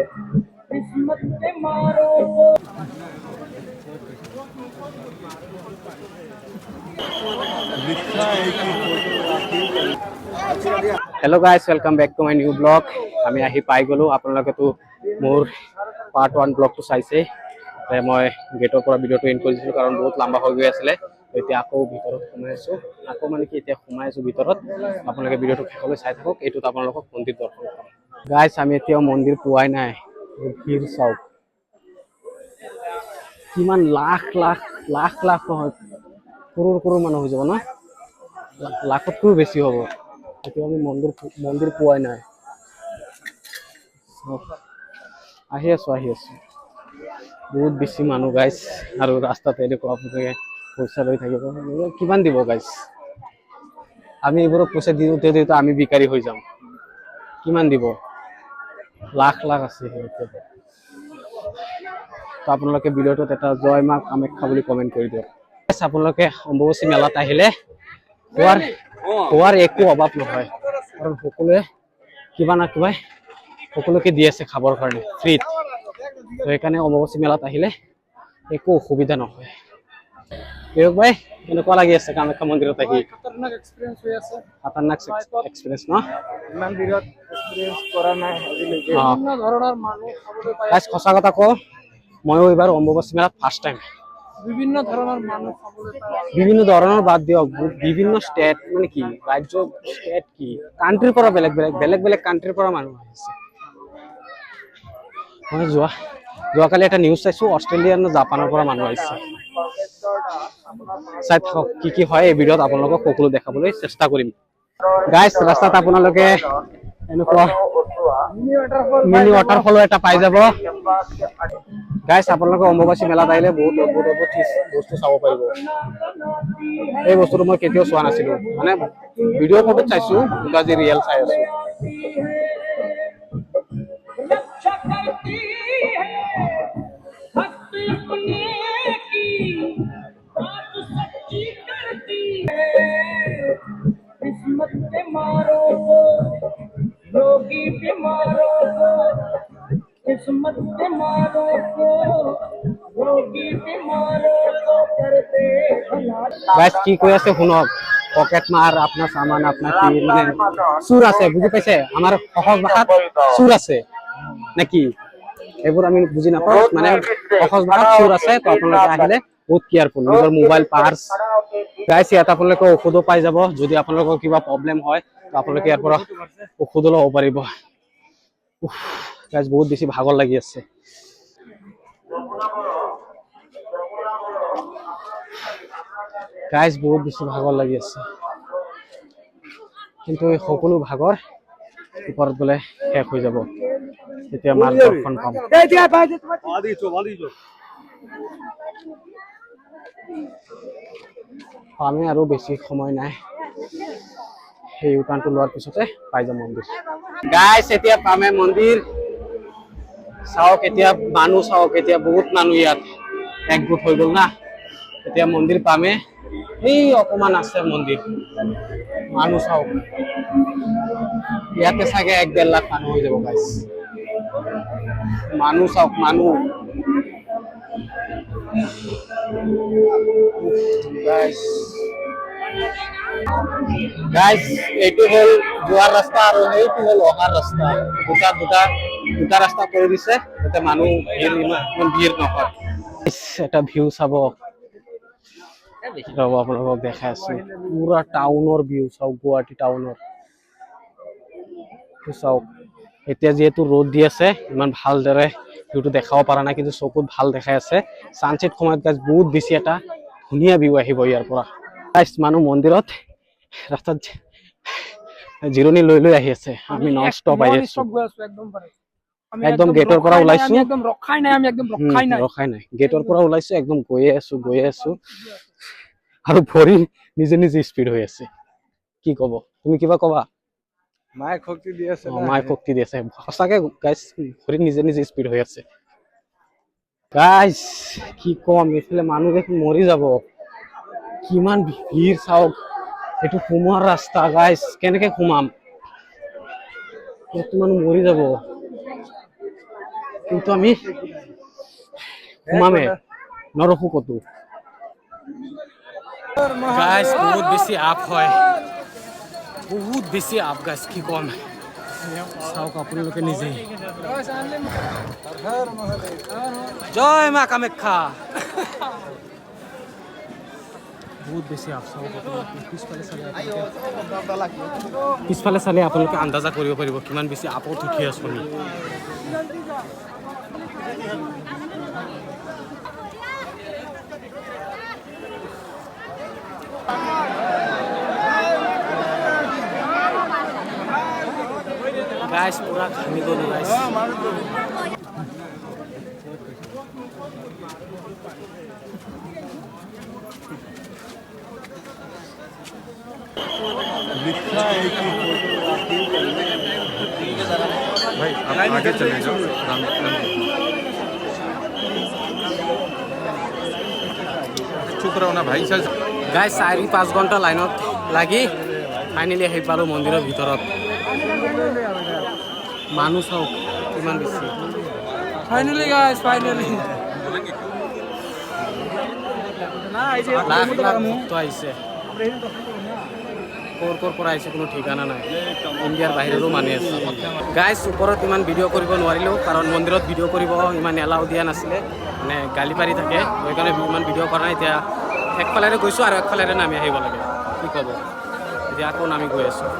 Hello guys, welcome back to my new blog. আমি আহি পাই গলো আপোনালোকেতো মোৰ পাৰ্ট 1 ব্লগটো চাইছে মই গেটৰ পৰা ভিডিঅ'টো এণ্ড কৰিছিলো কাৰণ বহুত লম্বা হৈ গৈ আছিল এতিয়া আকৌ ভিতৰত সোমাইছো আকৌ মানে কি এতিয়া সোমাইছো ভিতৰত আপোনালোকে ভিডিঅ'টো শেষলৈ চাই থাকক এইটো আপোনালোকক মন্দিৰ দৰ্শন কৰক গাইস আমি এতিয়া মন্দিৰ পোৱাই নাই ভিৰ চাওক কিমান লাখ লাখ লাখ লাখ নহয় কৰোৰ মানুহ হৈ যাব না লাখতকৈও বেছি হ'ব এতিয়া আমি মন্দিৰ পোৱাই নাই আহি আছো বহুত বেছি মানুহ গাইস আৰু ৰাস্তাতে দেখো আপোনালোকে পইচা লৈ থাকিব কিমান দিব গাইস আমি এইবোৰক পইচা দিওঁতে আমি বিকাৰী হৈ যাম কিমান দিব লাখ লাখ আছে তো আপোনালোকে ভিডিঅ'টোত এটা জয় মা কামাখ্যা বুলি কমেন্ট কৰি দিয়ক আপোনালোকে অম্বুবাচী মেলাত আহিলে খোৱাৰ একো অভাৱ নহয় কাৰণ সকলোৱে কিবা না কিবা সকলোকে দি আছে খাবৰ কাৰণে ফ্ৰীত তো সেইকাৰণে অম্বুবাচী মেলাত আহিলে একো অসুবিধা নহয় বিবেক ভাই কেনেকুৱা লাগি আছে কামাখ্যা মন্দিৰত আহি খতৰনাক এক্সপেৰিয়েন্স ন ইমান বিৰত এক্সপেৰিয়েন্স কৰা নাই আজিলৈকে বিভিন্ন ধৰণৰ মানুহ খাবলৈ পাই আছে সঁচা কথা কওঁ ময়ো এইবাৰ অম্বুবাচী মেলাত ফাৰ্ষ্ট টাইম বিভিন্ন ধৰণৰ মানুহ খাবলৈ পাই আছে বিভিন্ন ধৰণৰ বাদ দিয়ক বিভিন্ন ষ্টেট মানে কি ৰাজ্য ষ্টেট কি কান্ট্ৰিৰ পৰা বেলেগ কান্ট্ৰিৰ পৰা মানুহ আহিছে মই যোৱাকালি এটা নিউজ চাইছো অষ্ট্ৰেলিয়া আৰু জাপানৰ পৰা মানুহ আহিছে চাই থাকক কি হয় এই ভিডিঅ'ত আপোনালোকক সকলো দেখাবলৈ চেষ্টা কৰিম গাইস ৰাস্তাত আপোনালোকে এনেকুৱা মিনি ৱাটাৰফলো এটা পাই যাব গাইস আপোনালোকে অম্বুবাচী মেলাত আহিলে বহুত অদ্ভুত বস্তু চাব পাৰিব এই বস্তুটো মই কেতিয়াও চোৱা নাছিলো মানে ভিডিঅ' ফটোত চাইছো কিন্তু আজি ৰিয়েল চাই আছো किस्मत पे मारो योगी पे मारो किस्मत पे मारो योगी पे मारो करते गाइस কি কৈ আছে শুনক পকেট মাৰ আপোনাৰ সামান আপোনাৰ কি মানে সুৰ আছে বুজি পাইছে আমাৰ সহজ ভাষাত সুৰ আছে নাকি এইবোৰ আমি বুজি নাপাওঁ মানে সহজ ভাষাত সুৰ আছে তো আপোনালোকে আহিলে বহুত কেয়াৰফুল নিজৰ মোবাইল পাৰ্স গাইস ইয়াত আপোনালোকে ঔষধো পাই যাব যদি আপোনালোকৰ কিবা প্ৰবলেম হয় তো আপোনালোকে ইয়াৰ পৰা ঔষধ ল'ব পাৰিব গাইস বহুত বেছি ভাগৰ লাগি আছে গাইস বহুত বেছি ভাগৰ লাগি আছে কিন্তু এই সকলো ভাগৰ ওপৰত গলে শেষ হৈ যাব তেতিয়া মাৰ দৰ্শন পাম আমি আৰু বেছি সময় নাই এই উঠানটো লোৱাৰ পিছতে পাই যাম মন্দিৰ গাইস এতিয়া পামে মন্দিৰ চাওক এতিয়া মানুহ চাওক এতিয়া বহুত মানুহ ইয়াত একগোট হৈ গ'ল না এতিয়া মন্দিৰ পামে এই অকমান আছে মন্দিৰ মানুহ চাওক ইয়াতে চাগে 1.5 লাখ মানুহ হৈ যাব গাইস মানুহ চাওক মানুহ গাইস এইটো হল যোৱাৰ ৰাস্তা আৰু এইটো হল অহাৰ ৰাস্তা দুটা ৰাস্তা কৰি দিছে যাতে মানুহ ভিৰ নহয় এটা ভিউ চাব আপোনালোকক দেখাই আছো পুৰা টাউনৰ ভিউ চাওক গুৱাহাটী টাউনৰ চাওক এতিয়া যেহেতু ৰ'দ দি আছে ইমান ভালদৰে ভিউটো দেখাব পৰা নাই কিন্তু চকুত ভাল দেখাই আছে সানসেট সময়ত গাইস বহুত বেছি এটা ধুনীয়া ভিউ আহিব ইয়াৰ পৰা গাইস মানুহ মন্দিৰত ৰাস্তাত জিৰণি লৈ আহি আছে আমি নন ষ্টপ আহি আছো একদম গেটৰ পৰা ওলাইছো একদম ৰখাই নাই গেটৰ পৰা ওলাইছো একদম গৈ আছো আৰু ভৰি নিজে স্পিড হৈ আছে কি কব তুমি কিবা কবা মায়ে শক্তি দি আছে সঁচাকে গাইস ভৰি নিজে স্পিড হৈ আছে গাইস কি কম এইফালে মানুহ দেখি মৰি যাব কিমান ভিৰ চাওক এইটো সোমোৱাৰ ৰাস্তা গাইস কেনেকে সোমাম মানুহ মৰি যাব কিন্তু আমি সোমামে নৰখো ক'তো। গাইজ বহুত বেছি আপ হয়, বহুত বেছি আপ গাইজ, কি ক'ম। চাওক আপোনালোকে নিজেই। জয় মা কামাখ্যা। বহুত বেছি আপ, চাওক আপোনালোকে পিছফালে চালে আপোনালোকে আন্দাজা কৰিব পাৰিব কিমান বেছি আপত উঠি আছো আমি। গাইজ পুৰা ঘামি গ'লো গাইজ। भाई आप आगे चले जाओ। चुप रहो ना भाई सर। গাইজ 4-5 ঘণ্টা লাইনত লাগি ফাইনেলি আহি পালোঁ মন্দিৰৰ ভিতৰত। মানুহ চাওক কিমান বেছি। Finally guys, finally lakh lakh ভক্ত আহিছে। ক'ৰ পৰা আহিছে কোনো ঠিকানা নাই, ইণ্ডিয়াৰ বাহিৰৰো মানুহ আছে। গাইজ ওপৰত ইমান ভিডিঅ' কৰিব নোৱাৰিলোঁ, কাৰণ মন্দিৰত ভিডিঅ' কৰিব ইমান এলাউ দিয়া নাছিলে, মানে গালি পাৰি থাকে, সেইকাৰণে ইমান ভিডিঅ' কৰা নাই। এতিয়া একফালেৰে গৈছোঁ আৰু একফালেৰে নামি আহিব লাগে, কি ক'ব। এতিয়া আকৌ নামি গৈ আছোঁ।